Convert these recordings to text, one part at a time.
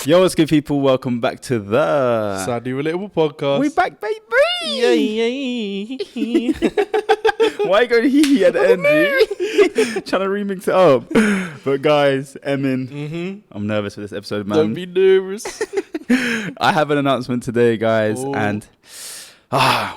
Yo, what's good, people? Welcome back to the Sadly Relatable podcast. We back, baby! Yay. Why you going hee at the end, G? Trying to remix it up. But guys, Emin, I'm nervous for this episode, man. Don't be nervous. I have an announcement today, guys, and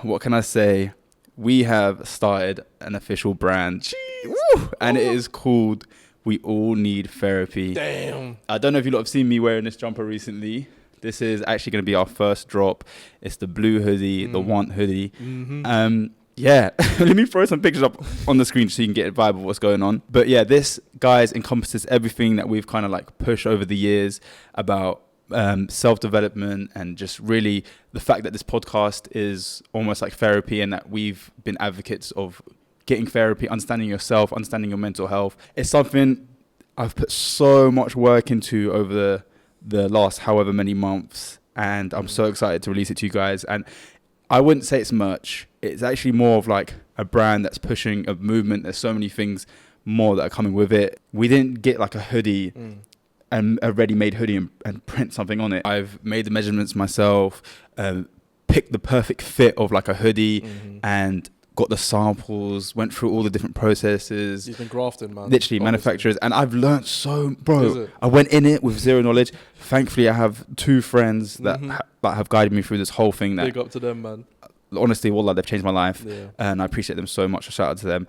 what can I say? We have started an official brand. Woo! And it is called We All Need Therapy. Damn. I don't know if you lot have seen me wearing this jumper recently. This is actually going to be our first drop. It's the blue hoodie, the want hoodie. Yeah, let me throw some pictures up on the screen so you can get a vibe of what's going on. But yeah, this, guys, encompasses everything that we've kind of like pushed over the years about self-development, and just really the fact that this podcast is almost like therapy, and that we've been advocates of getting therapy, understanding yourself, understanding your mental health. It's something I've put so much work into over the last however many months, and I'm so excited to release it to you guys. And I wouldn't say it's merch. It's actually more of like a brand that's pushing a movement. There's so many things more that are coming with it. We didn't get like a hoodie and a ready-made hoodie and print something on it. I've made the measurements myself, picked the perfect fit of like a hoodie, and got the samples, went through all the different processes. You've been grafting, man. Literally, manufacturers. And I've learned so, bro. I went in it with zero knowledge. Thankfully, I have two friends that have guided me through this whole thing. That big up to them, man. Honestly, wallah, they've changed my life. Yeah. And I appreciate them so much. A shout out to them.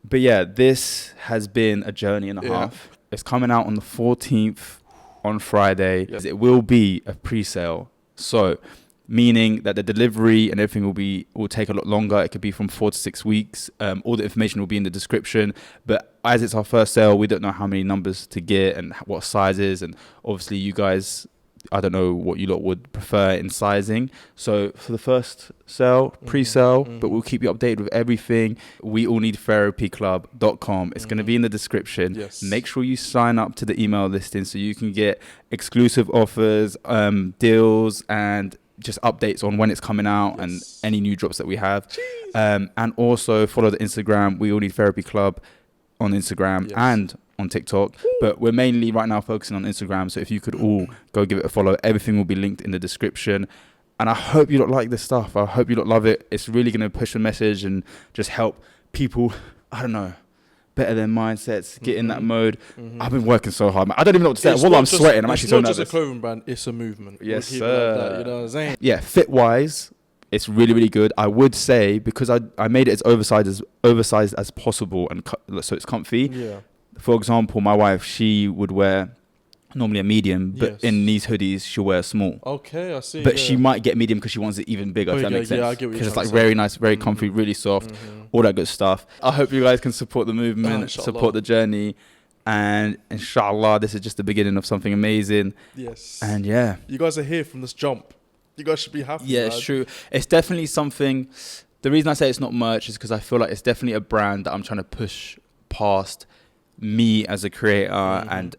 But yeah, this has been a journey and a half. It's coming out on the 14th on Friday. Yep. It will be a pre-sale. So, meaning that the delivery and everything will take a lot longer. It could be from 4 to 6 weeks. All the information will be in the description. But as it's our first sale, we don't know how many numbers to get and what sizes. And obviously, you guys, I don't know what you lot would prefer in sizing. So for the first sale, pre-sale, but we'll keep you updated with everything. weallneedtherapyclub.com. It's going to be in the description. Yes. Make sure you sign up to the email listing so you can get exclusive offers, deals, and just updates on when it's coming out and any new drops that we have. And also follow the Instagram, We All Need Therapy Club, on Instagram and on TikTok. But we're mainly right now focusing on Instagram. So if you could all go give it a follow, everything will be linked in the description. And I hope you don't like this stuff. I hope you don't love it. It's really going to push a message and just help people, I don't know, better their mindsets, get in that mode. I've been working so hard, man. I don't even know what to say. Well, I'm sweating. I'm actually so nervous. It's not just a clothing brand, it's a movement. Yes, sir. Like that, you know what I'm saying? Yeah, fit-wise, it's really, really good. I would say, because I made it as oversized as possible, and so it's comfy. Yeah. For example, my wife, she would wear normally a medium, but in these hoodies, she'll wear a small. Okay, I see. But she might get medium because she wants it even bigger, if that makes sense. Yeah, I get what you're because it's like very nice, very comfy, really soft, all that good stuff. I hope you guys can support the movement, support the journey. And inshallah, this is just the beginning of something amazing. Yes. And yeah. You guys are here from this jump. You guys should be happy. Yeah, it's true. It's definitely something. The reason I say it's not merch is because I feel like it's definitely a brand that I'm trying to push past me as a creator and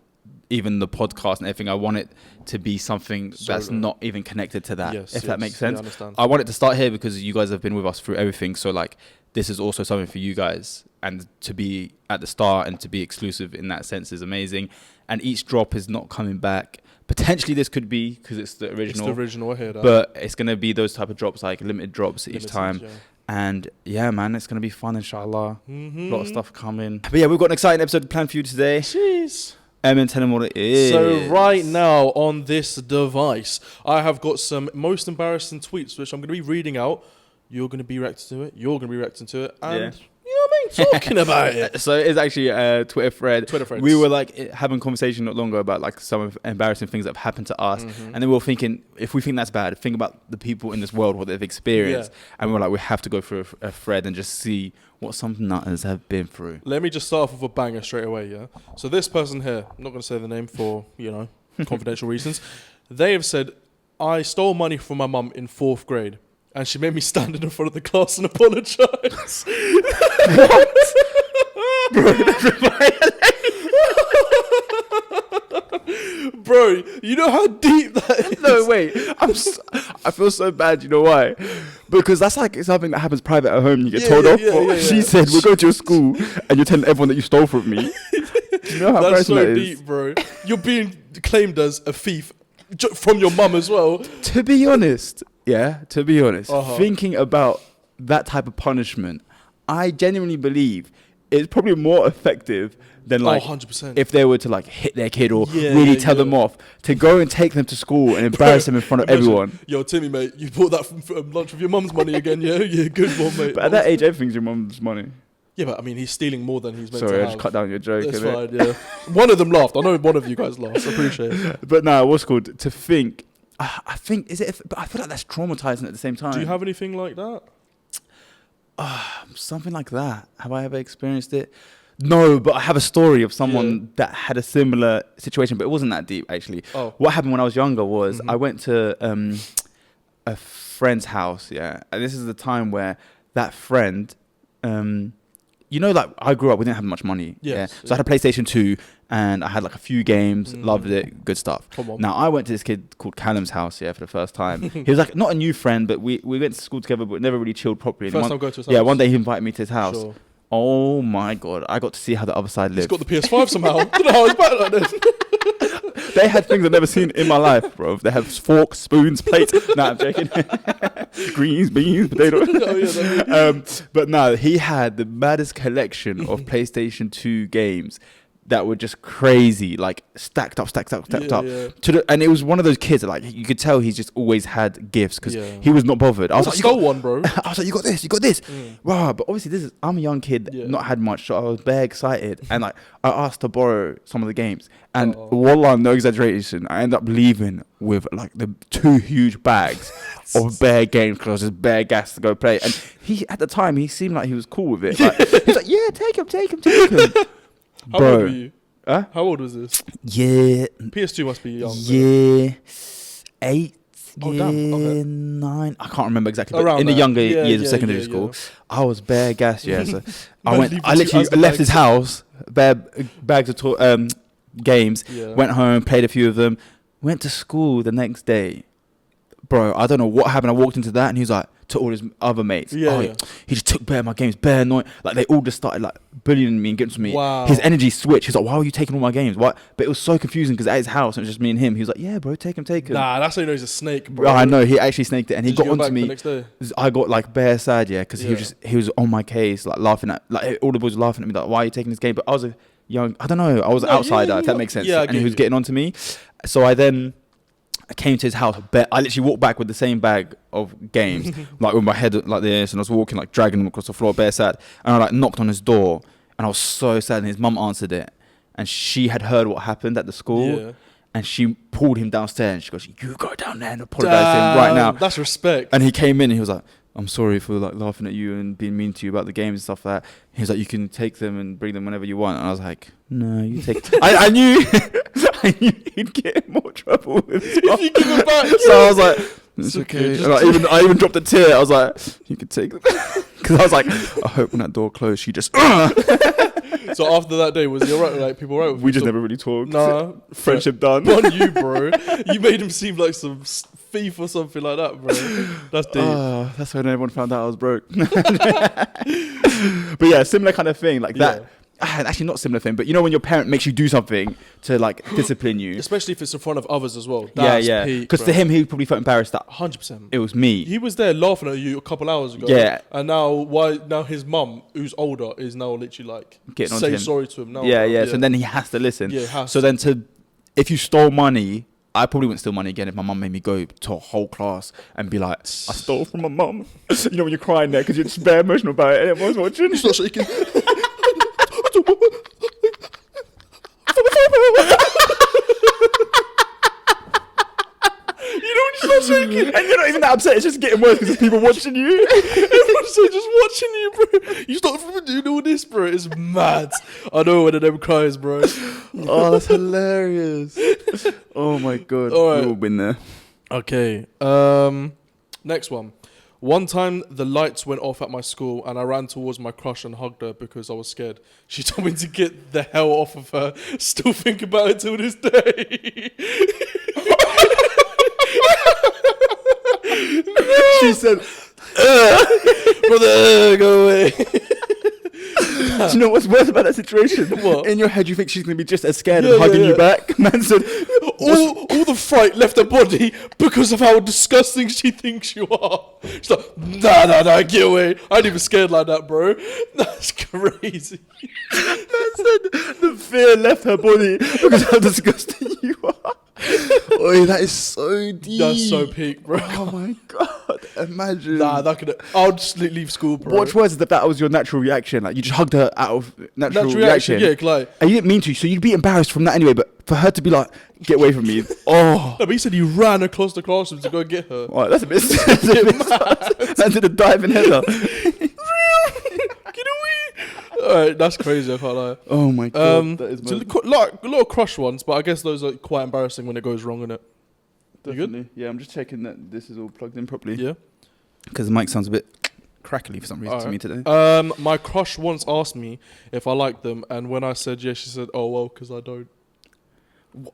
even the podcast and everything. I want it to be something that's not even connected to that, if that makes sense. I want it to start here because you guys have been with us through everything. So like, this is also something for you guys, and to be at the start and to be exclusive in that sense is amazing. And each drop is not coming back. Potentially this could be because it's the original. It's the original, I hear that. But it's going to be those type of drops, like limited drops each time. Yeah. And yeah, man, it's going to be fun, inshallah. A lot of stuff coming. But yeah, we've got an exciting episode planned for you today. Jeez. Emin, tell them what it is. So right now on this device, I have got some most embarrassing tweets, which I'm going to be reading out. You're going to be reacting to it. You're going to be reacting to it. And you know what I mean? Talking about it. So it's actually a Twitter thread. Threads. We were like having a conversation not long ago about like some of embarrassing things that have happened to us. And then we were thinking, if we think that's bad, think about the people in this world, what they've experienced. And we were like, we have to go through a thread and just see what some nutters have been through. Let me just start off with a banger straight away, yeah? So this person here, I'm not going to say the name for, confidential reasons. They have said, I stole money from my mum in 4th grade. And she made me stand in front of the class and apologise. What? Bro, you know how deep that is? No, wait. I feel so bad. You know why? Because that's like something that happens private at home. You get told off. She said, we'll go to your school and you're telling everyone that you stole from me. Do you know how That's embarrassing so that is? deep, bro. You're being claimed as a thief from your mum as well. To be honest, Uh-huh. thinking about that type of punishment, I genuinely believe it's probably more effective than like 100%. if they were to like hit their kid or Yeah, really yeah, tell them yeah. off, to go and take them to school and embarrass them in front of Imagine, everyone. Yo, Timmy, mate, you bought that from lunch with your mum's money again, yeah? Yeah, good one, mate. But at that age, everything's your mum's money. Yeah, but I mean, he's stealing more than he's meant Sorry, to I have. just cut down your joke. That's innit? fine, yeah. One of them laughed. I know one of you guys laughed. I appreciate it. But no, what's called to think. I think but I feel like that's traumatizing at the same time. Do you have anything like that? Something like that? Have I ever experienced it? No, but I have a story of someone that had a similar situation, but it wasn't that deep actually. Oh. What happened when I was younger was I went to a friend's house, and this is the time where that friend, you know, like I grew up, we didn't have much money. Yes, So I had a PlayStation 2 and I had like a few games, loved it, good stuff. Come on. Now I went to this kid called Callum's house, for the first time. He was like not a new friend, but we went to school together, but never really chilled properly. First And time going to his yeah, house? one day he invited me to his house. Sure. Oh my God, I got to see how the other side He's lived. got the PS5 somehow. I don't know how it's back like this. They had things I've never seen in my life, bro. They have forks, spoons, plates. Nah, I'm joking. Greens, beans, potatoes. Oh, yeah, But no, he had the maddest collection of PlayStation 2 games that were just crazy, like stacked up. Yeah. And it was one of those kids that, like, you could tell he's just always had gifts because Yeah. he was not bothered. I was I like, stole one, bro. I was like, you got this. Wow, but obviously I'm a young kid, Yeah. not had much, so I was bare excited. And like, I asked to borrow some of the games. And wallah, no exaggeration, I ended up leaving with like the 2 huge bags of bare games because I was just bare gas to go play. And he, at the time, he seemed like he was cool with it. Like, he was like, yeah, take him. How old were you? Huh? How old was this? Yeah. PS2 must be young. Yeah. 8. Oh, damn. Okay. 9. I can't remember exactly. But Around in the that. younger Yeah, years of yeah, secondary yeah, school, yeah. I was bare gas. Yeah, so Man, I leave the literally two as the left his bags. house, bare bags of games. Yeah. Went home, played a few of them. Went to school the next day. Bro, I don't know what happened. I walked into that and he was like, to all his other mates. Yeah, Oh, yeah. He just took bare of my games, bare annoying. Like they all just started like bullying me and getting to me. Wow. His energy switched. He's like, why are you taking all my games? What? But it was so confusing because at his house it was just me and him. He was like, yeah, bro, take him. Nah, that's how you know he's a snake, bro. Bro, I know he actually snaked it and he Did you got go onto back the me. next day? I got like bare sad, because Yeah. he was on my case, like laughing at, like all the boys were laughing at me, like, why are you taking this game? But I was a young, I don't know, I was an No, outsider, yeah, if that yeah. makes sense. Yeah, I And get he was you. getting on to me. So I came to his house. I literally walked back with the same bag of games, like with my head like this, and I was walking like dragging him across the floor, bare sad. And I like knocked on his door, and I was so sad. And his mum answered it, and she had heard what happened at the school, Yeah. and she pulled him downstairs. And she goes, "You go down there and apologize to him right now." That's respect. And he came in and he was like, I'm sorry for like laughing at you and being mean to you about the games and stuff like that. He was like, you can take them and bring them whenever you want. And I was like, no, you take I knew I knew he'd get in more trouble with his mum. If you give it back. So I was like, it's okay, okay. just And I even dropped a tear. I was like, you can take them. Because I was like, I hope when that door closed, she just... So after that day, was he alright? Like people alright with you? We just So- never really talked. Nah. Friendship done. On you, bro. You made him seem like some thief or something like that, bro. That's deep. That's when everyone found out I was broke. But yeah, similar kind of thing. Like that. Actually, not similar thing, but you know when your parent makes you do something to like discipline you. Especially if it's in front of others as well. That's Yeah. peak, Because bro. to him, he probably felt embarrassed that 100%. it was me. He was there laughing at you a couple hours ago. Yeah. And now his mum, who's older, is now literally like Getting on to say him. sorry to him now. Yeah, bro. yeah. So then he has to listen. Yeah, has So to. then if you stole money, I probably wouldn't steal money again if my mum made me go to a whole class and be like, I stole from my mum. You know when you're crying there because you're just very emotional about it and everyone's watching. He's not shaking. You know when you're not shaking and you're not even that upset, it's just getting worse because there's people watching you. Everyone's just watching you, bro. You start from doing all this, bro. It's mad. I know one of them cries, bro. Oh, that's hilarious. Oh my God. All right. We've all been there. Okay. Next one. One time the lights went off at my school and I ran towards my crush and hugged her because I was scared. She told me to get the hell off of her. Still think about it till this day. She said, Brother, go away. Do you know what's worse about that situation? What? In your head, you think she's going to be just as scared Yeah, and hugging yeah, you back. Man said, all the fright left her body because of how disgusting she thinks you are. She's like, nah, get away. I ain't even scared like that, bro. That's crazy. man said the fear left her body because of how disgusting you are. Oi, that is so deep. That's so peak, bro. Oh my god! Imagine. Nah, I'll just leave school, bro. What's worse is that was your natural reaction. Like you just hugged her out of natural reaction. Yeah, like. And you didn't mean to, so you'd be embarrassed from that anyway. But for her to be like, "Get away from me!" Oh. No, but he said he ran across the classroom to go get her. Oh, that's a bit. That did a diving header. Get away! Alright, that's crazy. I can't lie. Oh my god, that is so a lot of crush ones, but I guess those are quite embarrassing when it goes wrong, innit? Definitely. You good? Yeah, I'm just checking that this is all plugged in properly. Yeah. Because the mic sounds a bit crackly for some reason to me today. My crush once asked me if I liked them, and when I said yes, she said, "Oh well, because I don't."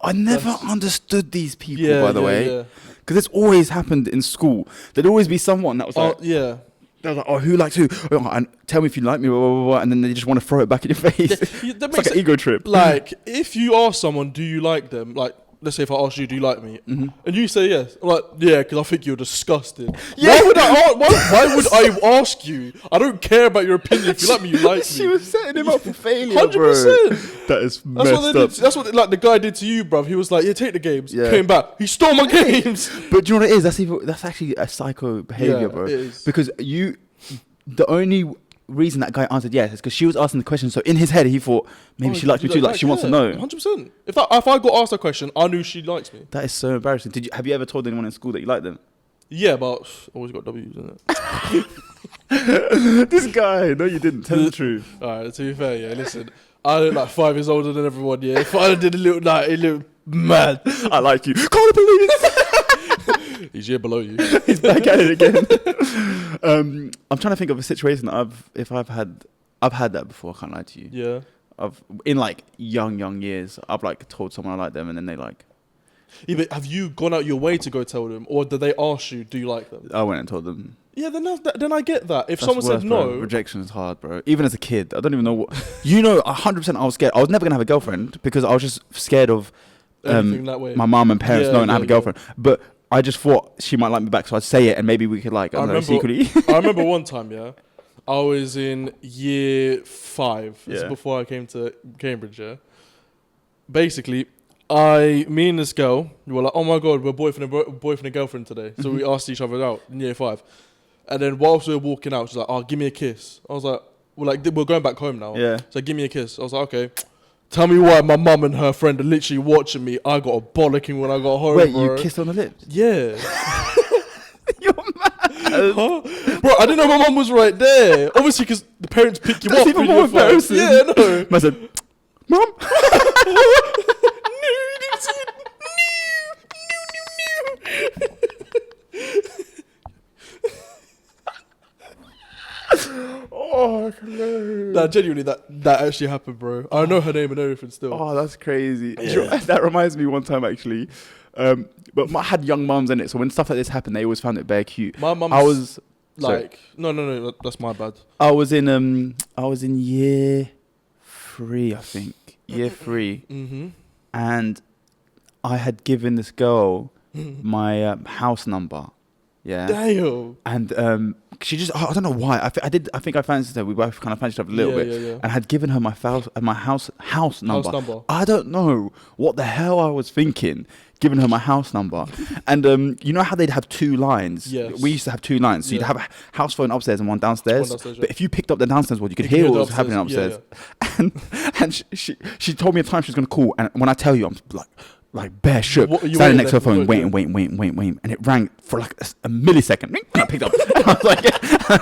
I never understood these people, by the way. Because it's always happened in school. There'd always be someone that was like, yeah. They was like, oh, who likes who? Oh, and tell me if you like me, blah, blah, blah, and then they just want to throw it back in your face. Yeah, that it's like an ego trip. Like, if you ask someone, do you like them? Like, let's say if I ask you, do you like me? Mm-hmm. And you say yes. I'm like, yeah, because I think you're disgusting. Yeah. Why would I ask you? I don't care about your opinion. If you like me, you like me. She was setting him up for failure, 100%. That is messed up. That's what like the guy did to you, bruv. He was like, yeah, take the games. Yeah. Came back. He stole my games. But do you know what it is? That's actually a psycho behavior, bro. It is. Because the only reason that guy answered yes is because she was asking the question. So in his head, he thought maybe she likes me too. Like she wants to know. 100%. If I got asked a question, I knew she likes me. That is so embarrassing. Have you ever told anyone in school that you like them? Yeah, but always got W's in it. This guy, no, you didn't. Tell the truth. All right, to be fair, yeah. Listen, I look like 5 years older than everyone. Yeah, if I did a little mad. I like you. Call the police. He's here below you. He's back at it again. I'm trying to think of a situation that I've had that before. I can't lie to you. Yeah. In like young years, I've like told someone I like them, and then they like. Yeah, but have you gone out your way to go tell them, or did they ask you, do you like them? I went and told them. Yeah, then I get that. If That's someone said no, bro. Rejection is hard, bro. Even as a kid, I don't even know what. 100%. I was scared. I was never gonna have a girlfriend because I was just scared of that way. my mom and parents knowing I have a girlfriend. But I just thought she might like me back, so I'd say it, and maybe we could like secretly. I remember one time, yeah, I was in year 5. This is before I came to Cambridge. Yeah, basically, me and this girl, we were like, oh my god, we're boyfriend and girlfriend today. So we asked each other out in year 5, and then whilst we were walking out, she's like, oh, give me a kiss. I was like, we're going back home now. Yeah. So give me a kiss. I was like, okay. Tell me why my mum and her friend are literally watching me. I got a bollocking when I got home. Wait, bro. You kissed on the lips? Yeah. You're mad. Huh? Bro, I didn't know my mum was right there. Obviously, because the parents pick you up. That's even more embarrassing. Yeah, no. I said, Mum? No, you didn't see it. Oh, hilarious. Nah, genuinely, that actually happened, bro. I know her name and everything still. Oh, that's crazy. Yeah. That reminds me one time, actually. But I had young mums in it, so when stuff like this happened, they always found it bare cute. My mum was like, no, that's my bad. I was in year 3, I think. Year 3. Mm-hmm. And I had given this girl my house number. Yeah. Damn. And she just, I don't know why. I think I fancied her. We both kind of fancied her a little bit. Yeah. And had given her my house number. I don't know what the hell I was thinking, giving her my house number. And you know how they'd have 2 lines? Yes. We used to have 2 lines. So you'd have a house phone upstairs and one downstairs. Yeah. But if you picked up the downstairs one, you could hear what was happening upstairs. Yeah. And she told me a time she was going to call. And when I tell you, I'm like bare shook, standing next to her phone, waiting, and it rang for like a millisecond. And I picked up, and I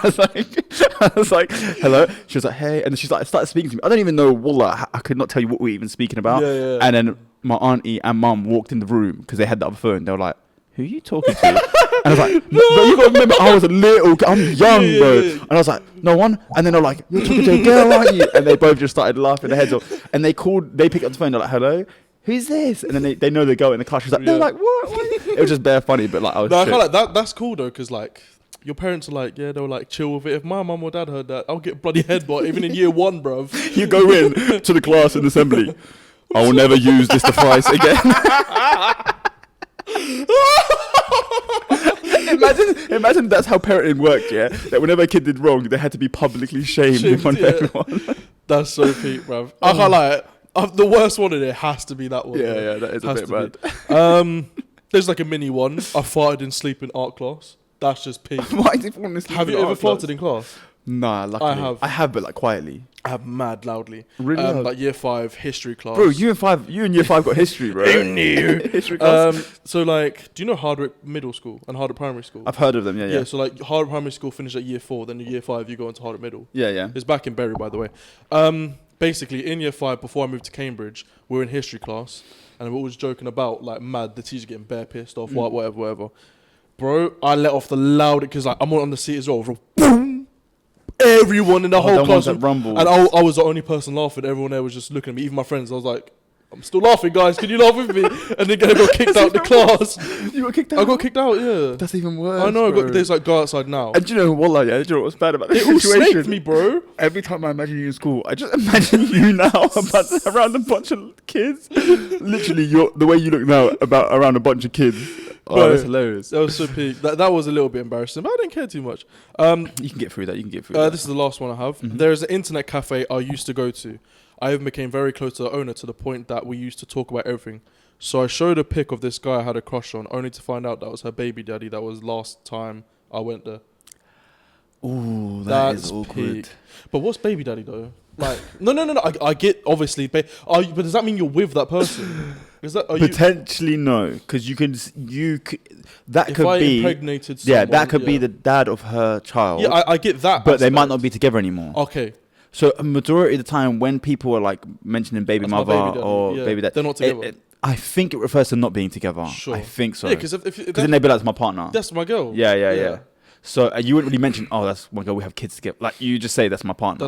was like, hello. She was like, hey, and then she's like, started speaking to me. I don't even know, wallah, I could not tell you what we were even speaking about. Yeah. And then my auntie and mum walked in the room because they had the other phone. They were like, who are you talking to? And I was like, no, but you gotta remember, I was I'm young, bro. And I was like, no one. And then they're like, you're talking to a girl, aren't you? And they both just started laughing their heads off. And they picked up the phone. They're like, hello. Who's this? And then they know the girl in the car. She's like, they're like, what? It was just bare funny, but like, I was. No, I feel like that's cool though, because like, your parents are like, yeah, they'll like chill with it. If my mum or dad heard that, I'll get bloody headbutt even in year 1, bruv. You go in to the class in assembly. I will never use this device again. Imagine that's how parenting worked, yeah? That whenever a kid did wrong, they had to be publicly shamed in front of everyone. That's so peak, bruv. I can't lie. The worst one in it has to be that one. Yeah, that is a bit bad. There's like a mini one. I farted in sleep in art class. That's just peak. Why is he falling asleep? Have you ever farted in class? Nah, luckily. I have, but like quietly. I have mad loudly. Really loud? Like year 5 history class. Bro, you in year 5 got history, bro. Who knew? History class. So like, do you know Hardwick Middle School and Hardwick Primary School? I've heard of them, yeah. So like Hardwick Primary School finished at year 4, then in year 5 you go into Hardwick Middle. Yeah. It's back in Bury, by the way. Basically, in year 5, before I moved to Cambridge, we were in history class, and we're always joking about, like, mad, the teacher getting bare pissed off, whatever. Bro, I let off the loud, because like, I'm on the seat as well. Boom! Everyone in the whole class. And I was the only person laughing. Everyone there was just looking at me, even my friends. I was like, I'm still laughing, guys. Can you laugh with me? And then I got kicked out the class. You got kicked out? I got kicked out, yeah. That's even worse. I know. There's like, go outside now. And do you know what? Do you know what's bad about this situation? It all snaked me, bro. Every time I imagine you in school, I just imagine you now around a bunch of kids. Literally, the way you look now around a bunch of kids. Oh, that's hilarious. That was so peak. That was a little bit embarrassing, but I didn't care too much. You can get through that. This is the last one I have. Mm-hmm. There is an internet cafe I used to go to. I even became very close to the owner to the point that we used to talk about everything. So I showed a pic of this guy I had a crush on, only to find out that was her baby daddy. That was last time I went there. Ooh, that's awkward. Peak. But what's baby daddy though? Like, no. I get obviously, but does that mean you're with that person? Is that potentially no? Because you could that if could I be impregnated someone, yeah, that could be the dad of her child. Yeah, I get that, but they might not be together anymore. Okay. So a majority of the time, when people are like mentioning baby mother or baby dad, they're not together. I think it refers to not being together. Sure. I think so. Yeah, because then they'd be like, that's my partner. That's my girl. Yeah. So you wouldn't really mention, oh, that's my girl, we have kids together. Like, you just say, that's my partner.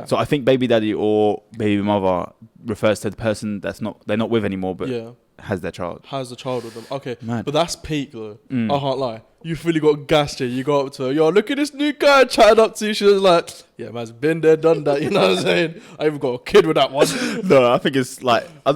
So I think baby daddy or baby mother refers to the person they're not with anymore, but has their child. Has the child with them. Okay. Mad. But that's peak, though. I can't lie. You really got gassed here. You go up to her, yo, look at this new guy I chatted up to. She was like, yeah, man's been there, done that. You know what I'm saying? I even got a kid with that one. No, I don't think it's like that. I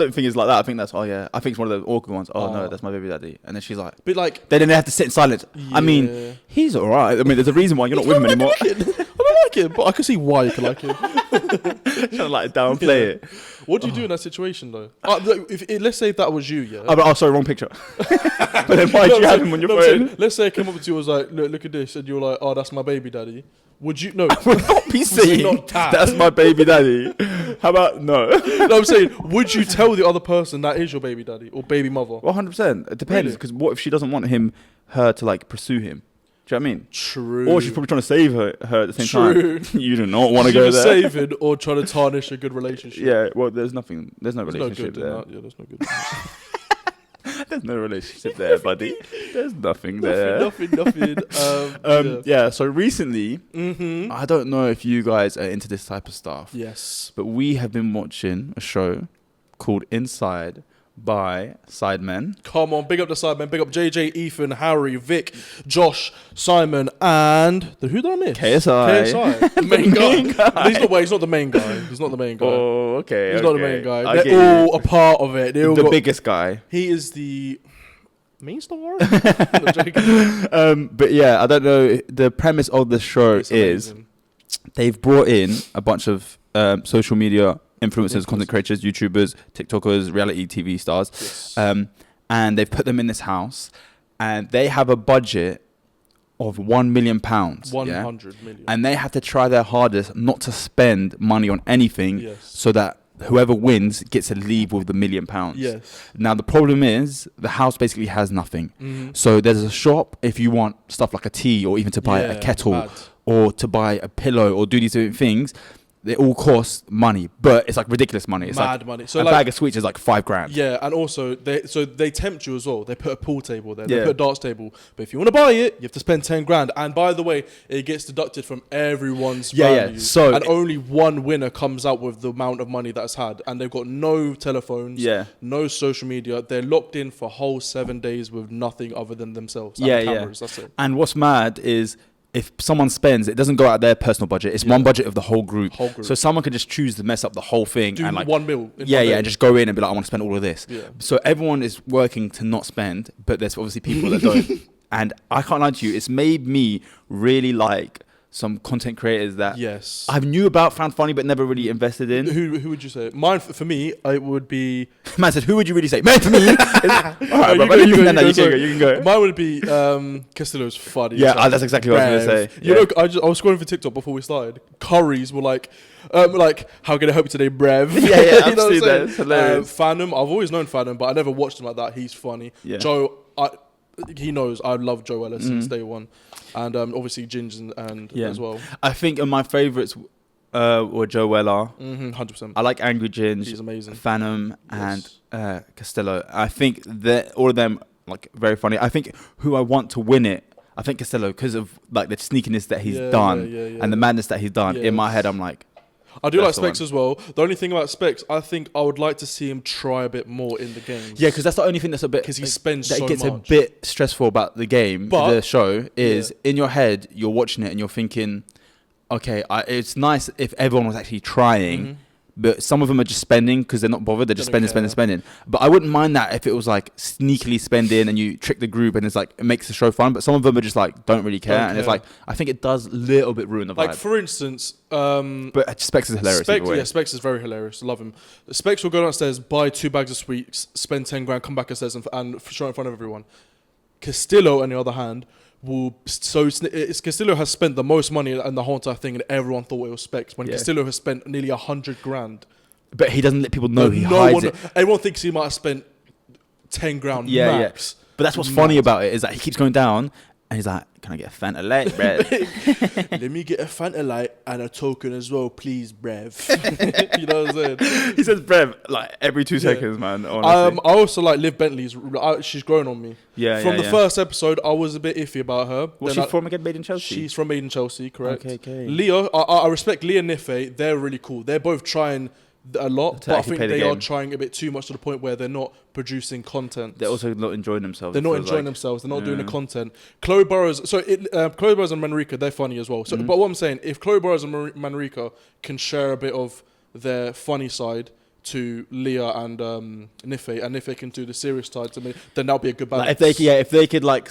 think that's, I think it's one of the awkward ones. Oh, no, that's my baby daddy. And then she's like, but like, then they have to sit in silence. Yeah. I mean, he's all right. I mean, there's a reason why you're not with him anymore. I don't like it, but I can see why you can like him. Trying to like downplay it. What do you do in that situation though? Let's say if that was you, yeah. Oh, sorry, wrong picture. But then why do you have him on your phone? Let's say I came up to you and was like, look at this, and you were like, oh, that's my baby daddy. Would you? No, I would not be saying that's my baby daddy. How about no? No, I'm saying, would you tell the other person that is your baby daddy or baby mother? 100%. It depends, because what if she doesn't want her to like pursue him? Do you know what I mean? True. Or she's probably trying to save her at the same time. You do not want to go there. Saving or trying to tarnish a good relationship. Yeah, well, there's no relationship there. Yeah, there's no good. There's no relationship there, buddy. There's nothing there. Nothing. Yeah, so recently, I don't know if you guys are into this type of stuff. Yes. But we have been watching a show called Inside by Sidemen. Come on, big up the Sidemen. Big up JJ, Ethan, Harry, Vic, Josh, Simon, and who did I miss? KSI. The main guy. He's not the main guy. He's not the main guy. Oh, okay. He's not the main guy. They're all a part of it. The biggest guy. He is the main star. But yeah, I don't know. The premise of the show is they've brought in a bunch of social media influencers, content creators, YouTubers, TikTokers, reality TV stars. Yes. And they've put them in this house and they have a budget of £1 million. 100 million. And they have to try their hardest not to spend money on anything so that whoever wins gets to leave with the £1 million. Yes. Now, the problem is the house basically has nothing. So there's a shop if you want stuff like a tea or even to buy a kettle or to buy a pillow or do these different things. They all cost money, but it's like ridiculous money. It's mad like money. So a bag of sweets is like $5,000. Yeah, and also they tempt you as well. They put a pool table there. They put a darts table. But if you want to buy it, you have to spend $10,000. And by the way, it gets deducted from everyone's value. So and only one winner comes out with the amount of money that's had. And they've got no telephones, no social media. They're locked in for whole 7 days with nothing other than themselves and the cameras. That's it. And what's mad is if someone spends, it doesn't go out of their personal budget. It's one budget of the whole group. So someone can just choose to mess up the whole thing. Do and like 1 mil. And just go in and be like, I want to spend all of this. Yeah. So everyone is working to not spend, but there's obviously people that don't. And I can't lie to you, it's made me really like some content creators that I knew about, found funny, but never really invested in. Who would you say? Mine, for me, it would be... Man said, who would you really say? Man, for me. All right, you can go. Mine would be Castillo's funny. Yeah, that's exactly what I was going to say. You know, I was scrolling for TikTok before we started. Curries were like, how can I help you today, Brev? Yeah, I've seen that. It's hilarious. Phantom, I've always known Phantom, but I never watched him like that. He's funny. Yeah. Joe, he knows I love Joe Ellis since day one. And obviously Ginge and as well. I think my favourites were Joe Weller. 100%. I like Angry Ginge. He's amazing. Phantom and Castillo. I think that all of them like very funny. I think who I want to win it, I think Castillo, because of like the sneakiness that he's done and the madness that he's done. In my head, I'm like, I do like Specs as well. The only thing about Specs, I think I would like to see him try a bit more in the games. Yeah, because that's the only thing that's a bit... Because he spends that so gets much. a bit stressful about the game, but the show, is in your head, you're watching it and you're thinking, okay, it's nice if everyone was actually trying, but some of them are just spending because they're not bothered. They're just spending. But I wouldn't mind that if it was like sneakily spending and you trick the group and it's like, it makes the show fun. But some of them are just like, don't really care. And it's like, I think it does a little bit ruin the vibe. Like, for instance... but Specs is hilarious. Specs is very hilarious. Love him. Specs will go downstairs, buy 2 bags of sweets, spend 10 grand, come back upstairs and show in front of everyone. Castillo, on the other hand... Castillo has spent the most money in the whole entire thing, and everyone thought it was Specs. When Castillo has spent nearly 100 grand, but he doesn't let people know. He hides it. Everyone thinks he might have spent 10 grand max. But that's what's funny about it is that he keeps going down, and he's like, "Can I get a Fanta Light, Brev? Let me get a Fanta Light and a token as well, please, Brev." You know what I'm saying? He says Brev like every 2 seconds, man. Honestly. I also like Liv Bentley's. She's grown on me. From the first episode, I was a bit iffy about her. What's she from again? Made in Chelsea. She's from Made in Chelsea, correct? Okay. Leo, I respect Leah and Nife. They're really cool. They're both trying a lot, but I think they are trying a bit too much to the point where they're not producing content. They're also not enjoying themselves. They're not enjoying themselves. They're not doing the content. Chloe Burrows. Chloe Burrows and Manrika, they're funny as well. So, but what I'm saying, if Chloe Burrows and Manrika can share a bit of their funny side to Leah and Nife, and Nife can do the serious side to me, then that'll be a good balance. Like if they could like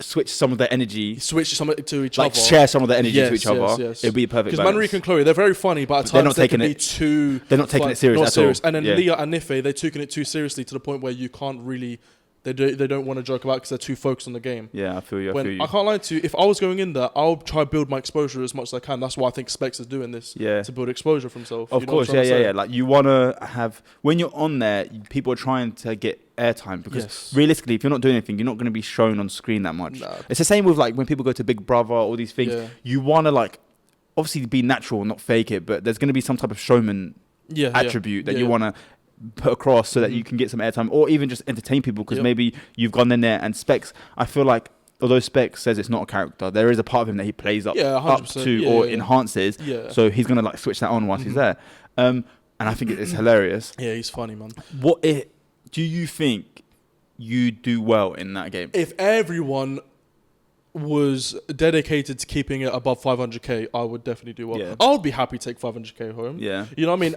switch some of their energy, to each other, share some of their energy to each other. It'd be a perfect. Because Manrika and Chloe, they're very funny, but at times they can be too. They're not taking it serious at all. And then Leah and Nife, they're taking it too seriously to the point where you can't really. They don't want to joke about because they're too focused on the game. Yeah, I feel you. I can't lie to you. If I was going in there, I'll try to build my exposure as much as I can. That's why I think Specs is doing this. Yeah. To build exposure for himself. Of course, yeah. Like you want to have when you're on there, people are trying to get airtime because realistically, if you're not doing anything, you're not going to be shown on screen that much. No. It's the same with like when people go to Big Brother, all these things. Yeah. You want to like obviously be natural, not fake it, but there's going to be some type of showman attribute that you want to put across so that you can get some airtime or even just entertain people because maybe you've gone in there and Specs, I feel like although Specs says it's not a character, there is a part of him that he plays up to or enhances. Yeah. So he's gonna like switch that on once he's there. And I think it's hilarious. Yeah, he's funny, man. Do you think you do well in that game? If everyone was dedicated to keeping it above 500k, I would definitely do well. Yeah. I would be happy to take 500k home. Yeah. You know what I mean?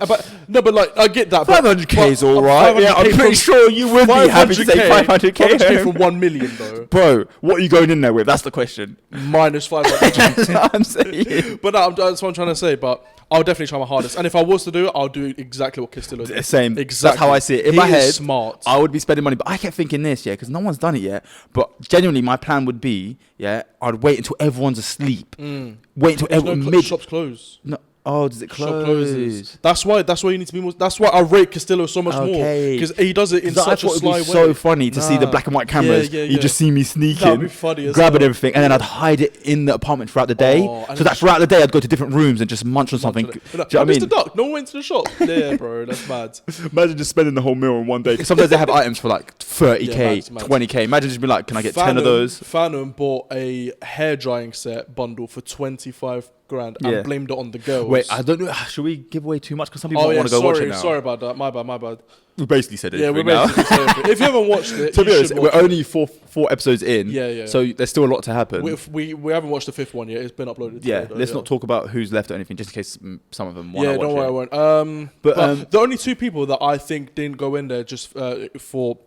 But like, I get that. 500k is alright. Yeah, I'm pretty sure you would be happy to take 500k from 1 million though. Bro, what are you going in there with? That's the question. Minus 500k. That's what I'm saying. But no, that's what I'm trying to say. But I'll definitely try my hardest. And if I was to do it, I'll do exactly what Castillo did. Same. Exactly. That's how I see it. In my head, smart. I would be spending money. But I kept thinking this, because no one's done it yet. But genuinely, my plan would be, I'd wait until everyone's asleep. Wait until everyone... Shops close. No. Oh, does it close? Shop closes. That's why you need to be more... That's why I rate Castillo so much more. Because he does it in such a sly way. It would be so funny to see the black and white cameras. You just see me sneaking, that'd be funny grabbing everything, and then I'd hide it in the apartment throughout the day. So that throughout the day, I'd go to different rooms and just munch on something. Do you know what I mean? Mr. Duck, no one went to the shop. Yeah, bro, that's mad. Imagine just spending the whole meal in one day. Because sometimes they have items for like 30k, 20k. Imagine just be like, can I get 10 of those? Phantom bought a hair drying set bundle for 25 grand and blamed it on the girls. Wait, I don't know. Should we give away too much? Because some people want to go watch it now. Sorry about that. My bad. We basically said it. Yeah, we basically said it. If you haven't watched it, to be honest, we're it. only four episodes in. Yeah. So there's still a lot to happen. We haven't watched the 5th one yet. It's been uploaded. Yeah, let's not talk about who's left or anything, just in case some of them want to watch it. Yeah, don't worry, I won't. But the only 2 people that I think didn't go in there just for...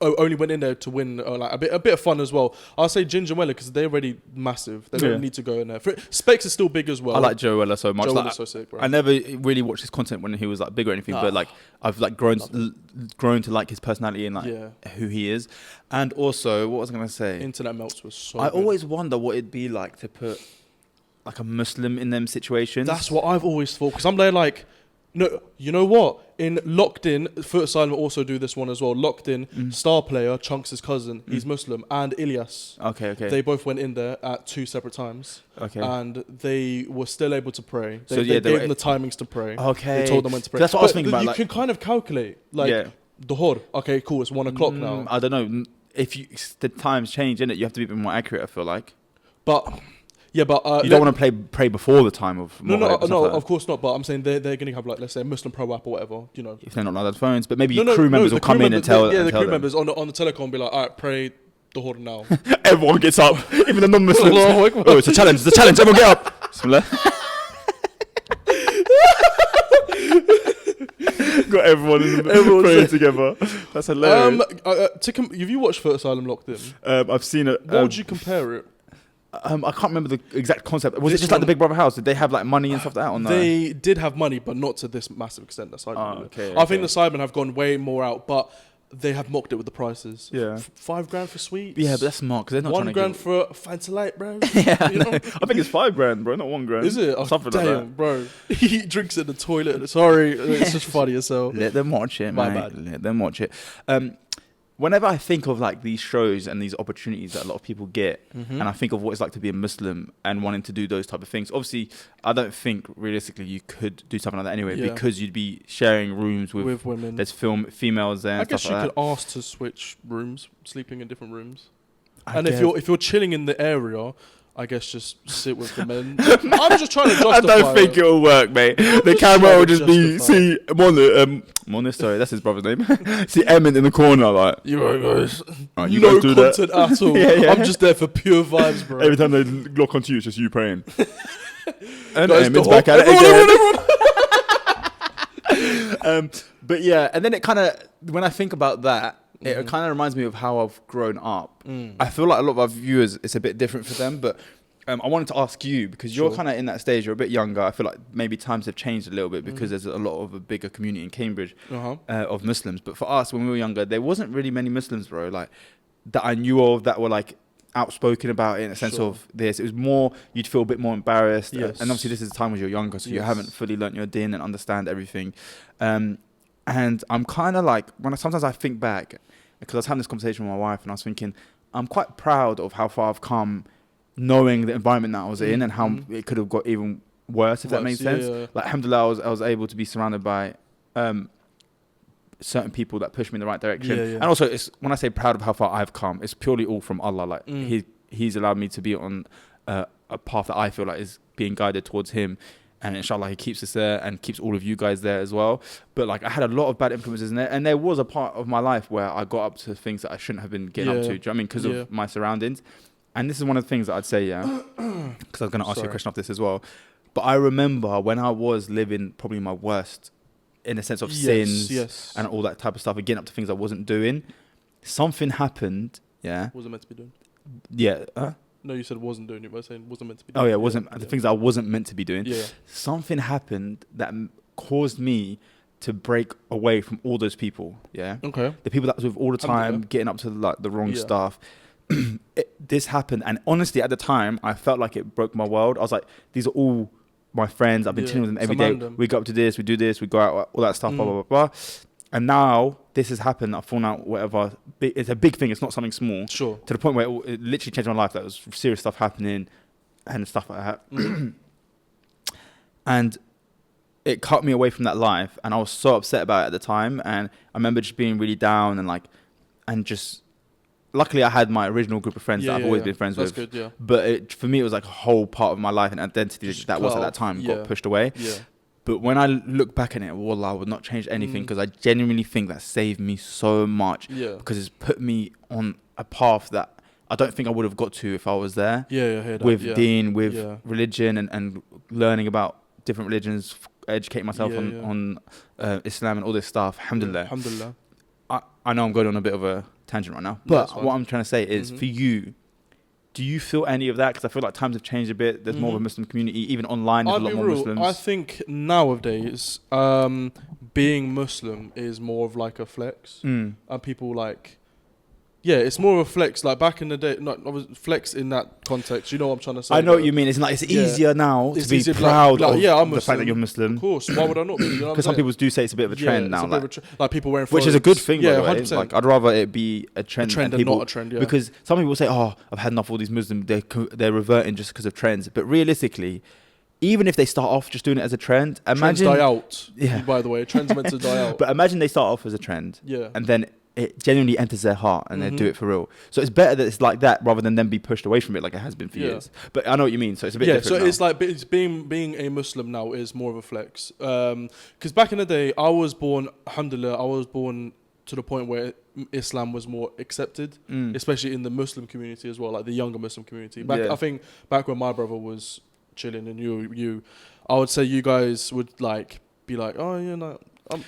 only went in there to win like a bit of fun as well. I'll say Ginger Weller because they're already massive. They don't need to go in there. Specs is still big as well. I like Joe Weller so much. Joe Weller's so sick, bro. I never really watched his content when he was like big or anything, but like I've like grown to like his personality and like who he is. And also, what was I gonna say? Internet Melts was so. I always wonder what it'd be like to put like a Muslim in them situations. That's what I've always thought because I'm there like. No, you know what? In Locked In, Foot Asylum also do this one as well. Locked In, star player, Chunks' cousin, he's Muslim, and Ilyas. Okay. They both went in there at 2 separate times. Okay. And they were still able to pray. They gave them the timings to pray. Okay. They told them when to pray. That's what I was thinking about. You can kind of calculate, Dhuhr. Okay, cool, it's 1 o'clock now. I don't know. If the times change, innit? You have to be a bit more accurate, I feel like. But... Yeah, but you don't want to pray before the time of no, of course not. But I'm saying they're going to have like, let's say, a Muslim pro app or whatever, you know. If they're not allowed phones, but maybe crew members will come in and tell. Yeah, the crew them. members on the telecom be like, all right, pray the Dhuhr now. Everyone gets up, even the non-Muslims. Oh, it's a challenge! It's a challenge! Everyone get up! Got everyone praying together. That's hilarious. Have you watched Foot Asylum Locked In? I've seen it. What would you compare it? I can't remember the exact concept. Was it just like the Big Brother house? Did they have like money and stuff like that? Or no? They did have money, but not to this massive extent. That's I think the Sidemen have gone way more out, but they have mocked it with the prices. Yeah, $5 for sweets. Yeah, but that's smart because they're not $1 grand for a Fanta Light, bro. Yeah, you know? I think it's $5 bro, not $1 grand. Is it? Something damn, like that, bro. He drinks in the toilet. Sorry, it's just funny as hell. Let them watch it, man. My bad. Let them watch it. Whenever I think of like these shows and these opportunities that a lot of people get, and I think of what it's like to be a Muslim and wanting to do those type of things, obviously I don't think realistically you could do something like that anyway because you'd be sharing rooms with women. There's females there. I guess you could ask to switch rooms, sleeping in different rooms. And if you're chilling in the area, I guess just sit with the men. I'm just trying to justify I don't think it'll work, mate. The camera will just be, see, Mona, sorry, that's his brother's name. See Emmett in the corner, like, you right, guys. Right, you no guys do content that. at all. I'm just there for pure vibes, bro. Every time they lock onto you, it's just you praying. And Emmett's back at it again. But yeah, and then it kind of, when I think about that, it kind of reminds me of how I've grown up. I feel like a lot of our viewers, it's a bit different for them, but I wanted to ask you, because you're kind of in that stage, you're a bit younger. I feel like maybe times have changed a little bit because there's a lot of a bigger community in Cambridge of Muslims. But for us, when we were younger, there wasn't really many Muslims, bro, like that I knew of that were like outspoken about it in a sense of this. It was more, you'd feel a bit more embarrassed. Yes. And obviously this is the time when you're younger, so you haven't fully learnt your din and understand everything. And I'm kind of like, sometimes I think back, because I was having this conversation with my wife and I was thinking, I'm quite proud of how far I've come knowing the environment that I was in and how it could have got even worse, if that makes sense. Yeah. Like, alhamdulillah, I was able to be surrounded by certain people that push me in the right direction. Yeah, yeah. And also, when I say proud of how far I've come, it's purely all from Allah. Like, He's allowed me to be on a path that I feel like is being guided towards Him. And inshallah, He keeps us there and keeps all of you guys there as well. But like, I had a lot of bad influences in there. And there was a part of my life where I got up to things that I shouldn't have been getting up to. Do you know what I mean? Because of my surroundings. And this is one of the things that I'd say, because I was going to ask you a question off this as well. But I remember when I was living probably my worst, in a sense of sins and all that type of stuff, and getting up to things I wasn't doing, something happened. Yeah. Wasn't meant to be doing. Yeah. No, you said wasn't doing it, but I was saying wasn't meant to be doing. Oh yeah, the things I wasn't meant to be doing. Yeah. Something happened that caused me to break away from all those people. Yeah. Okay. The people that was with all the time, getting up to like the wrong stuff. This happened, and honestly, at the time, I felt like it broke my world. I was like, these are all my friends. I've been chilling with them every day. We go up to this, we do this, we go out, all that stuff, blah, blah, blah, blah. And now this has happened. I've fallen out, whatever. It's a big thing. It's not something small. Sure. To the point where it literally changed my life. There was serious stuff happening and stuff like that. And it cut me away from that life. And I was so upset about it at the time. And I remember just being really down and like, and just luckily I had my original group of friends that I've always been friends That's with. good, yeah. But for me, it was like a whole part of my life and identity Just that was cut at that off. time Yeah. got pushed away. Yeah. But when I look back at it, wallah, I would not change anything because I genuinely think that saved me so much. Yeah. Because it's put me on a path that I don't think I would have got to if I was there. Yeah, I hear that. With deen, with Yeah. religion and learning about different religions, educating myself on Islam and all this stuff. Alhamdulillah. Alhamdulillah. I know I'm going on a bit of a tangent right now, but what I'm trying to say is for you, do you feel any of that? Because I feel like times have changed a bit. There's more of a Muslim community. Even online, there's a lot more Muslims. I think nowadays, being Muslim is more of like a flex. And people like... Yeah, it's more of a flex. Like back in the day, not flex in that context. You know what I'm trying to say? I know what you mean. It's like it's easier now to be I'm proud of Muslim. the fact that you're Muslim. Of course. Why would I not be? You know Because some people do say it's a bit of a trend now. Like people wearing which is a good thing, by the way. 100%. Like, I'd rather it be a trend and people, not a trend, yeah. Because some people say, oh, I've had enough of all these Muslims. They're reverting just because of trends. But realistically, even if they start off just doing it as a trend, imagine... Trends die out, yeah. by the way. Trends are meant to die out. But imagine they start off as a trend. Yeah. And then it genuinely enters their heart and they do it for real. So it's better that it's like that rather than them be pushed away from it like it has been for years. But I know what you mean. So it's a bit different so it's like being a Muslim now is more of a flex. Because back in the day, I was born, alhamdulillah, to the point where Islam was more accepted, especially in the Muslim community as well, like the younger Muslim community. I think back when my brother was chilling and you, I would say you guys would like be like, oh, you know,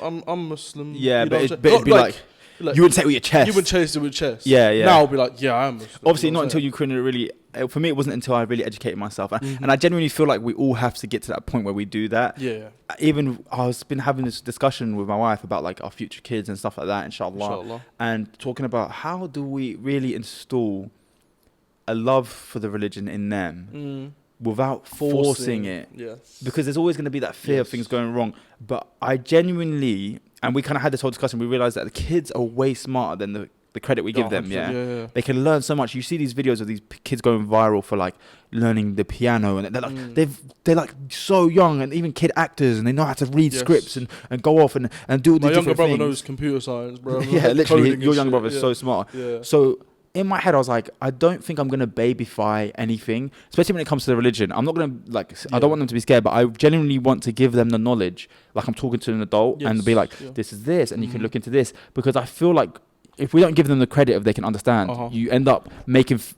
I'm Muslim. Yeah, you know but it'd be like you wouldn't say it with your chest. You wouldn't chase it with chest. Yeah, yeah. Now I'll be like, yeah, I am Muslim. Obviously, not until you couldn't really... For me, it wasn't until I really educated myself. And I genuinely feel like we all have to get to that point where we do that. Yeah. Even I've been having this discussion with my wife about like our future kids and stuff like that, inshallah. And talking about how do we really install a love for the religion in them without forcing it. Yes. Because there's always going to be that fear of things going wrong. But I genuinely... And we kind of had this whole discussion. We realized that the kids are way smarter than the credit we give them. Yeah, they can learn so much. You see these videos of these kids going viral for like learning the piano, and they're like they're like so young, and even kid actors, and they know how to read scripts and go off and do My these different younger brother things. knows computer science, bro. Yeah, literally, your younger brother is so smart. Yeah. So in my head, I was like, I don't think I'm going to babyfy anything, especially when it comes to the religion. I'm not going to, I don't want them to be scared, but I genuinely want to give them the knowledge. Like I'm talking to an adult and be like, this is this, and you can look into this. Because I feel like if we don't give them the credit of they can understand, you end up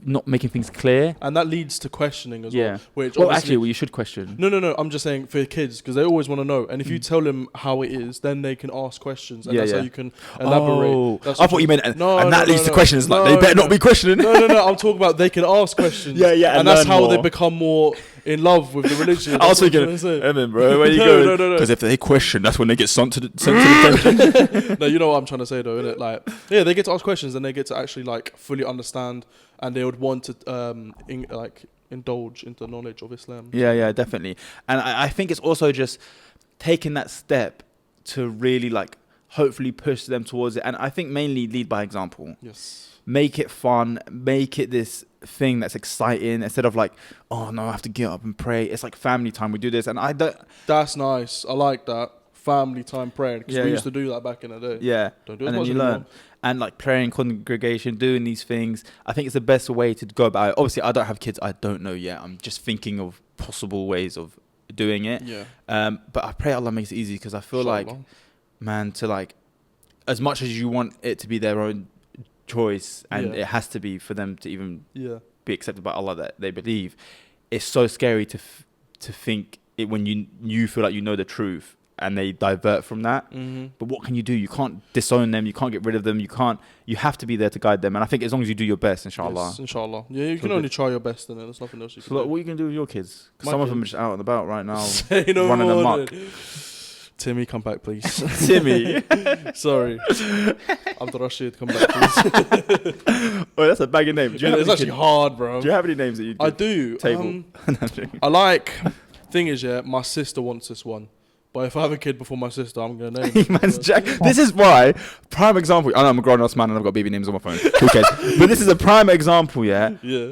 not making things clear. And that leads to questioning as well. Which actually, you should question. No. I'm just saying for kids, because they always want to know. And if you tell them how it is, then they can ask questions. And that's how you can elaborate. Oh, I thought you meant, and that leads to questions. Like, they better not be questioning. No. I'm talking about they can ask questions. And that's how they become more in love with the religion. I was thinking, Emin, bro, where you going? No. Because if they question, that's when they get sent to the dungeon. No, you know what I'm trying to say though, innit? Like, they get to ask questions and they get to actually like fully understand, and they would want to indulge into knowledge of Islam. Yeah, definitely. And I think it's also just taking that step to really like hopefully push them towards it. And I think mainly lead by example. Yes. Make it fun. Make it this thing that's exciting instead of like, oh no, I have to get up and pray. It's like family time. We do this, and I don't. That's nice. I like that. Family time praying, because we used to do that back in the day. Yeah. Don't do it and much then you anymore. learn. And like praying congregation, doing these things. I think it's the best way to go about it. Obviously, I don't have kids. I don't know yet. I'm just thinking of possible ways of doing it. Yeah. But I pray Allah makes it easy, because I feel like, man, to like, as much as you want it to be their own choice, and it has to be for them to even be accepted by Allah that they believe, it's so scary to think it when you feel like you know the truth and they divert from that. But what can you do? You can't disown them, you can't get rid of them, you have to be there to guide them. And I think as long as you do your best, inshallah. Yes, inshallah. Yeah, you can only try your best, and there's nothing else you can do. So what are you going to do with your kids? Some of them are just out and about right now, Say no running more amok. Timmy, come back, please. Timmy. Sorry. Abdul Rashid, come back, please. Oh, that's a bagging name. It's actually hard, bro. Do you have any names that you do? I do. Table. I like... Thing is, my sister wants this one. But if I have a kid before my sister, I'm going to name it. Man's Jack. This is why, prime example, I know I'm a grown-ass man and I've got baby names on my phone. Who cares? But this is a prime example,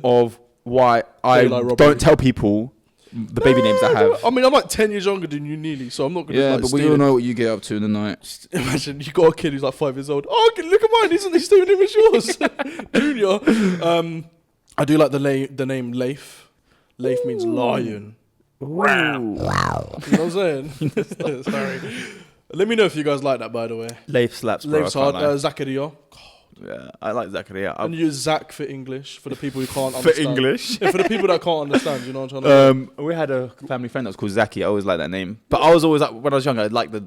of why I don't tell people the baby names I have. I mean, I'm like 10 years younger than you nearly, so I'm not going to Yeah, like, but steal we all it. know what you get up to in the night. Imagine you got a kid who's like 5 years old. Oh, look at mine. Isn't he same name as yours? Junior. I do like the name Leif. Leif means lion. Wow. You know what I'm saying? Sorry. Let me know if you guys like that, by the way. Leif slaps, bro. Leif's hard. Zachariah. Yeah, I like Zachariah. And use Zach for English, for the people who can't For understand. English. Yeah, for the people that can't understand, you know what I'm trying to say? We had a family friend that was called Zaki. I always liked that name. But I was always like, when I was younger, I liked the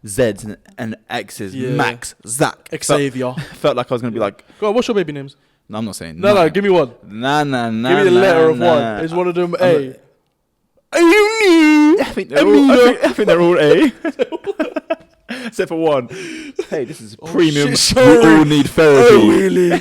Z's and X's. Yeah. Max, Zach. Xavier. Felt like I was going to be like, Go on, what's your baby names? no, I'm not saying. No, give me one. Nah. Give me the letter of one. Is one of them A? I think they're all A. Except for one. Hey, this is premium. Shit, we sorry. all need therapy. Really?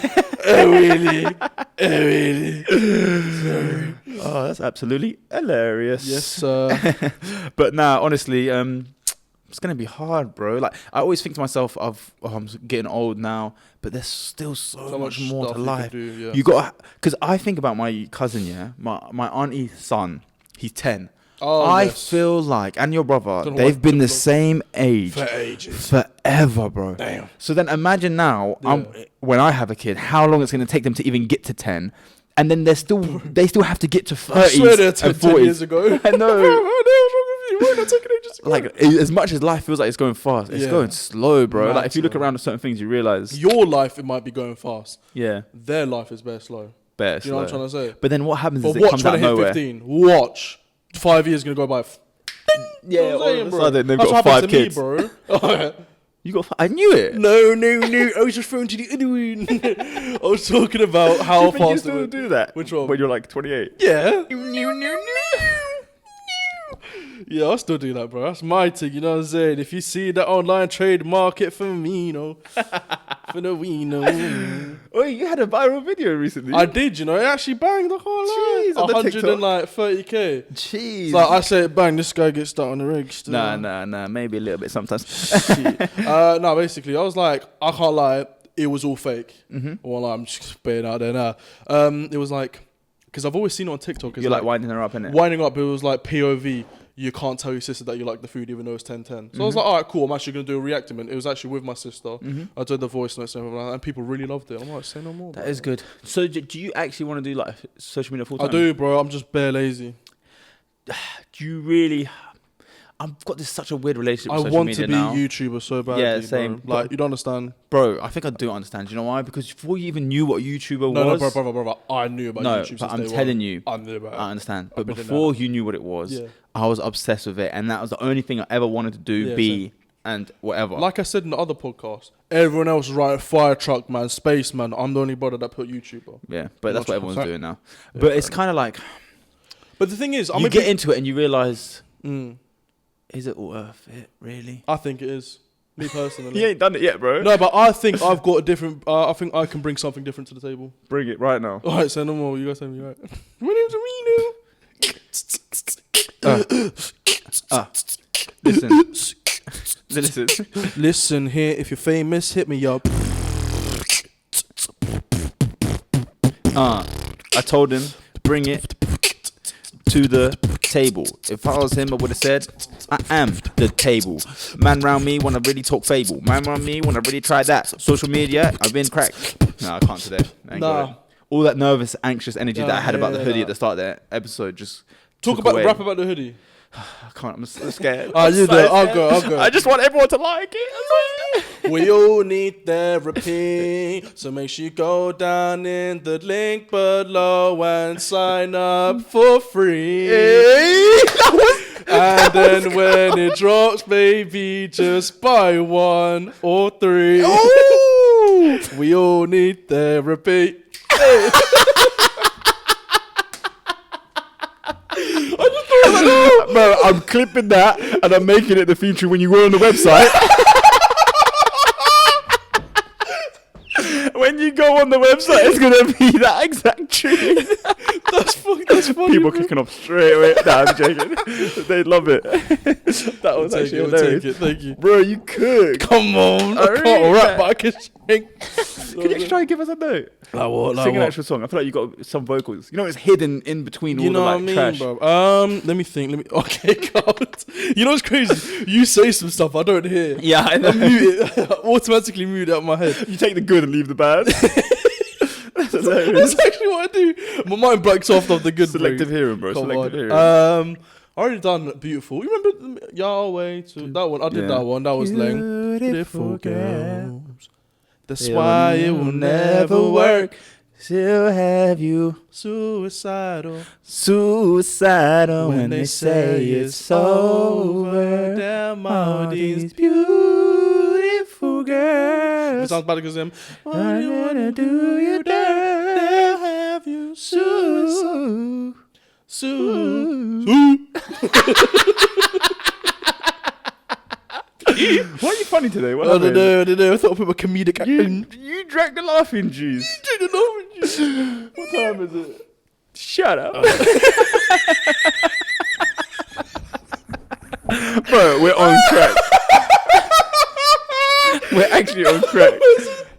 Sorry. Oh, that's absolutely hilarious. Yes, sir. But nah, honestly, it's gonna be hard, bro. Like I always think to myself, I'm getting old now, but there's still so much more to stuff you life. can do, yeah. You got, because I think about my cousin, yeah, my auntie's son. He's 10. Oh, I yes. feel like, and your brother, Don't know they've what been the to- same age For ages. forever, bro. Damn. So then imagine now, Yeah. when I have a kid, how long it's going to take them to even get to 10, and then they still have to get to 30s I swear they're 10 and 40s. years ago. I know. Bro, what the hell's wrong with you? Why not taking ages to go? Like as much as life feels like it's going fast, it's Yeah. going slow, bro. Mad Like if you look slow. around at certain things, you realize, Your life, it might be going fast. yeah, Their life is very slow. better. Do you know what I'm trying to say? But then what happens But is it watch comes when out I of hit nowhere. 15. Watch. 5 years going to go by. Yeah, You know what I'm saying, all of a sudden they've That's got what 5 happened to me, kids. bro. You got? I knew it. No. I was just thrown to the other one. I was talking about how Do you think you fast it still went. do that? Which one? When you're like 28. Yeah. Yeah, I'll still do that, bro. That's my thing, you know what I'm saying? If you see the online trade market for me, you know. For the we know. Oh, you had a viral video recently. I did, you know. It actually banged, I can't lie. Jeez, on the TikTok. 130K. Jeez. So I said, bang, this guy gets started on the register. Nah. Maybe a little bit sometimes. No, basically, I was like, I can't lie, it was all fake. Mm-hmm. Well, I'm just being out there now. It was like, because I've always seen it on TikTok. It's You're like winding her up, innit? winding up, it was like POV. You can't tell your sister that you like the food even though it's 10:10. So I was like, all right, cool. I'm actually going to do a reactment. It was actually with my sister. Mm-hmm. I did the voice notes and everything like that, and people really loved it. I'm like, say no more. That bro. is good. So do you actually want to do like social media full time? I do, bro. I'm just bare lazy. Do you really? I've got this such a weird relationship I with social want media to be now. a YouTuber so badly. Yeah, same. Bro. Like, you don't understand. Bro, I think I do understand. Do you know why? Because before you even knew what a YouTuber No, was. bro. I knew about No, YouTube since but I'm day telling one. you, I knew about it. I understand. But been in before you knew what it was, Yeah. I was obsessed with it, and that was the only thing I ever wanted to do, Yeah, be, and whatever. Like I said in the other podcast, everyone else write fire truck man, spaceman. I'm the only brother that put YouTuber. Yeah, but that's what everyone's doing now. Yeah, But it's fair kind of like But the thing is, you get into it and you realize, Mm, is it worth it really? I think it is. Me personally. You ain't done it yet, bro. No, but I think I've got a different. I think I can bring something different to the table. Bring it right now. All right, say no more. You guys tell me right. My name's Listen. Listen here, if you're famous, hit me up. I told him to bring it to the table. If I was him, I would have said, I am the table. Man round me wanna really talk fable. Man round me wanna really try that. Social media, I've been cracked. No, I can't today. I ain't got it. All that nervous, anxious energy that I had about the hoodie at the start of the episode just Talk took about away. rap about the hoodie. I can't. I'm so scared. Ah, I'm you so do it. I'll scared. go. I just want everyone to like it. I'm so scared. We all need therapy, so make sure you go down in the link below and sign up for free. And then when it drops, baby, just buy 1 or 3. Ooh. We all need therapy. Bro, I'm clipping that and I'm making it the feature when you go on the website. When you go on the website, it's gonna be that exact tune. That's funny. People bro. kicking off straight away. Nah, I'm joking. They love it. That was actually hilarious. Take it. Thank you. Bro, you could. Come on. I I can't read rap, that. but I can sing. Can you just try and give us a note? Like what? Sing an actual song. I feel like you got some vocals. You know, it's hidden in between You all know the what I like mean, trash. bro? Let me think. Okay, God. You know what's crazy? You say some stuff I don't hear. Yeah, I I know. mute it. I automatically mute it out of my head. You take the good and leave the bad. That's hilarious. That's actually what I do. My mind blanks off of the good. Selective hearing, bro. Come Selective on. hearing. I already done Beautiful. You remember Yahweh? To that one. I did Yeah. that one. That was lame. Beautiful girls. That's why it will never work. She'll have you Suicidal. suicidal when they say it's over. Damn All all these these beautiful It girls. sounds bad because them. All you wanna do you dirt. They'll have you suicidal. Why are you funny today? What I don't happened? know. I thought we were comedic acting. You drank the laughing juice. What time is it? Shut up. Bro, we're on crack. We're actually on crack.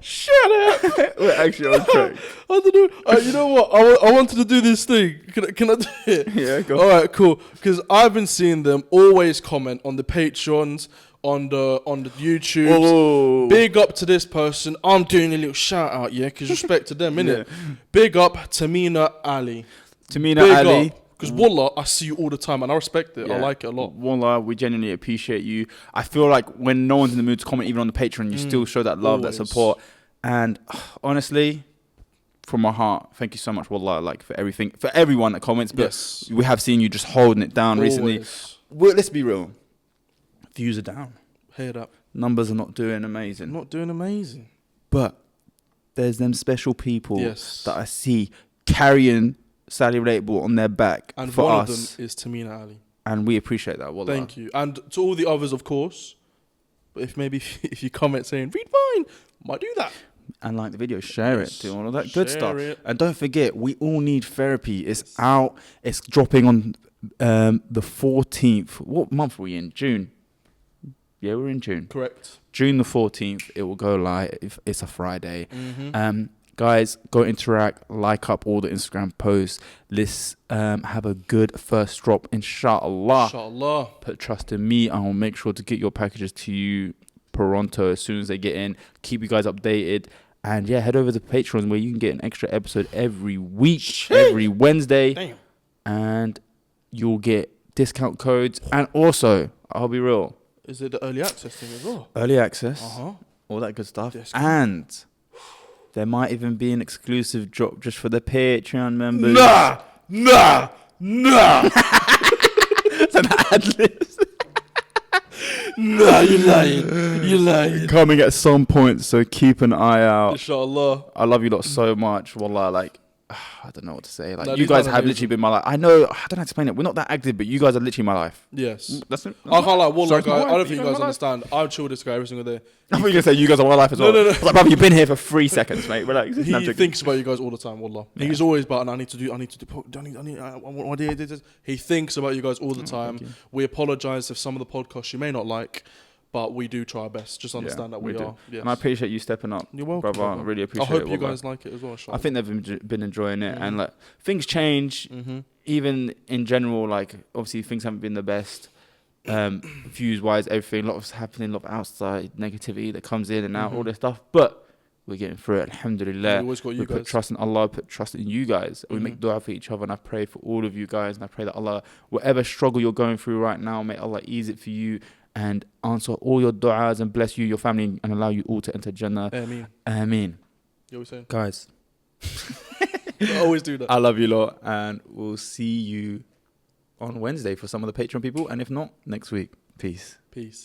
Shut up. We're actually on crack. I don't know. You know what? I wanted to do this thing. Can I do it? Yeah, go. All right, cool. Because I've been seeing them always comment on the Patreons, on the YouTube. Oh. Big up to this person. I'm doing a little shout out, yeah, because respect to them, innit? Big up Tamina Ali. Tamina Big Ali. Because wallah, I see you all the time and I respect it. I like it a lot. Wallah, we genuinely appreciate you. I feel like when no one's in the mood to comment, even on the Patreon, you still show that love, Always. that support. And honestly, from my heart, thank you so much, Wallah, like for everything, for everyone that comments. But Yes. we have seen you just holding it down recently. Always. Well, let's be real. Views are down. Head up. Numbers are not doing amazing. Not doing amazing. But there's them special people Yes. that I see carrying Sally Relatable on their back And for one us. of them is Tamina Ali. And we appreciate that, Wallah. Thank you. And to all the others, of course. But if you comment saying, read mine, might do that. And like the video, share Yes. it, do all of that good Share stuff. it. And don't forget, we all need therapy. It's out. It's dropping on the 14th. What month are we in? June. Yeah, we're in June. Correct. June the 14th, it will go live. It's a Friday. Mm-hmm. Guys, go interact, like up all the Instagram posts. Let's have a good first drop, inshallah. Inshallah. Put trust in me. I will make sure to get your packages to you pronto as soon as they get in. Keep you guys updated. And yeah, head over to Patreon where you can get an extra episode every week, every Wednesday. Damn. And you'll get discount codes. And also, I'll be real, Is it the early access thing as well? early access, Uh-huh. all that good stuff. Yes. And there might even be an exclusive drop just for the Patreon members. Nah. It's an ad-lib. Nah, you're lying. Coming at some point, so keep an eye out. Inshallah. I love you lot so much. Wallah, like, I don't know what to say. Like, No, you these guys guys are have amazing. literally been my life. I know, I don't know how to explain it. We're not that active, but you guys are literally my life. Yes. That's it. I can't lie, wallah, Sorry, it's my guys, wife, I don't but think you you're guys my life. understand. I chill with this guy every single day. I thought you were going to say you guys are my life as well. No. I was like, brother, you've been here for 3 seconds, mate. Relax. He No, I'm joking. thinks about you guys all the time, wallah. Yeah. He's always about, I need to do, I want this. He thinks about you guys all the time. you. We apologize if some of the podcasts you may not like, but we do try our best. Just understand that we do. are. Yes. And I appreciate you stepping up. You're welcome. Brother, I brother. really I appreciate hope it. you wallah. guys like it as well. I think they've been enjoying it. And like, things change. Mm-hmm. Even in general, like, obviously things haven't been the best. Views wise, everything, a lot of happening, a lot of outside negativity that comes in and out, all this stuff. But we're getting through it, alhamdulillah. We always got you We put guys. trust in Allah, put trust in you guys. We make dua for each other, and I pray for all of you guys. And I pray that Allah, whatever struggle you're going through right now, may Allah ease it for you and answer all your du'as and bless you, your family, and allow you all to enter Jannah. Ameen. Ameen. You always saying? Guys, I always do that. I love you lot, and we'll see you on Wednesday for some of the Patreon people, and if not, next week. Peace. Peace.